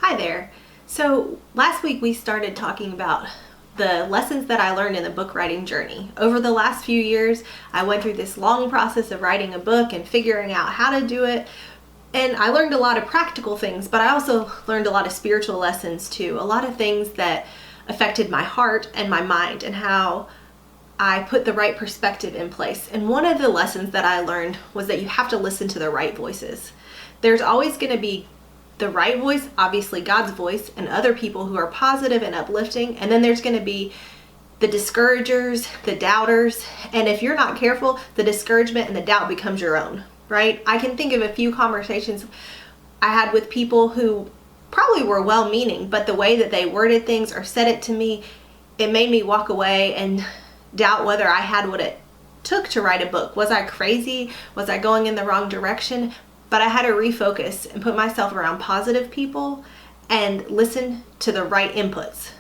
Hi there. So last week we started talking about the lessons that I learned in the book writing journey. Over the last few years, I went through this long process of writing a book and figuring out how to do it. And I learned a lot of practical things, but I also learned a lot of spiritual lessons too. A lot of things that affected my heart and my mind and how I put the right perspective in place. And one of the lessons that I learned was that you have to listen to the right voices. There's always going to be the right voice, obviously God's voice, and other people who are positive and uplifting. And then there's going to be the discouragers, the doubters. And if you're not careful, the discouragement and the doubt becomes your own, right? I can think of a few conversations I had with people who probably were well-meaning, but the way that they worded things or said it to me, it made me walk away and doubt whether I had what it took to write a book. Was I crazy? Was I going in the wrong direction? But I had to refocus and put myself around positive people and listen to the right inputs.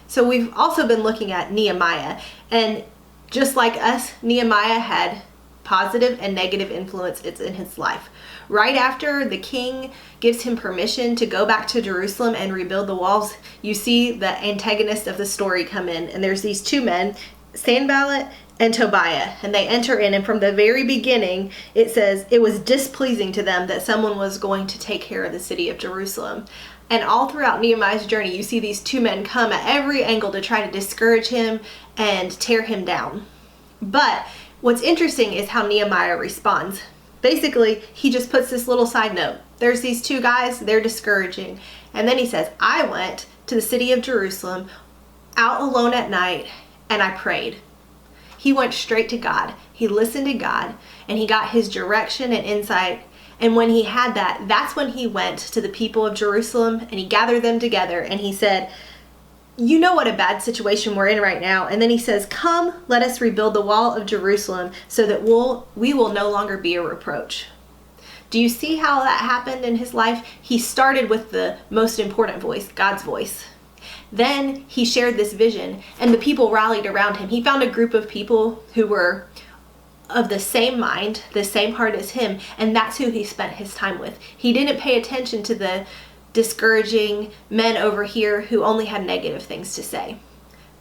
So we've also been looking at Nehemiah, and just like us, Nehemiah had positive and negative influences in his life. Right after the king gives him permission to go back to Jerusalem and rebuild the walls, you see the antagonist of the story come in, and there's these two men, Sanballat and Tobiah, and they enter in, and from the very beginning it says it was displeasing to them that someone was going to take care of the city of Jerusalem. And all throughout Nehemiah's journey, you see these two men come at every angle to try to discourage him and tear him down. But what's interesting is how Nehemiah responds. Basically, he just puts this little side note. There's these two guys, they're discouraging. And then he says, I went to the city of Jerusalem out alone at night and I prayed. He went straight to God. He listened to God and he got his direction and insight. And when he had that, that's when he went to the people of Jerusalem and he gathered them together and he said, you know what a bad situation we're in right now. And then he says, come, let us rebuild the wall of Jerusalem so that we will no longer be a reproach. Do you see how that happened in his life? He started with the most important voice, God's voice. Then he shared this vision and the people rallied around him. He found a group of people who were of the same mind, the same heart as him, and that's who he spent his time with. He didn't pay attention to the discouraging men over here who only had negative things to say.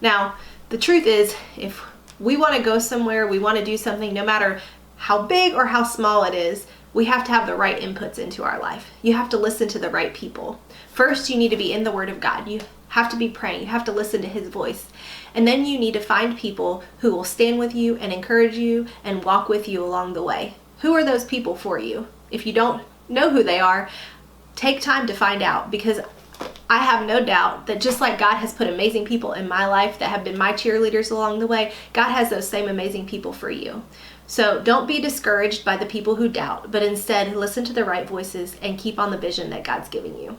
Now, the truth is, if we want to go somewhere, we want to do something, no matter how big or how small it is, we have to have the right inputs into our life. You have to listen to the right people. First, you need to be in the Word of God. You have to be praying. You have to listen to His voice. And then you need to find people who will stand with you and encourage you and walk with you along the way. Who are those people for you? If you don't know who they are, take time to find out, because I have no doubt that just like God has put amazing people in my life that have been my cheerleaders along the way, God has those same amazing people for you. So don't be discouraged by the people who doubt, but instead listen to the right voices and keep on the vision that God's giving you.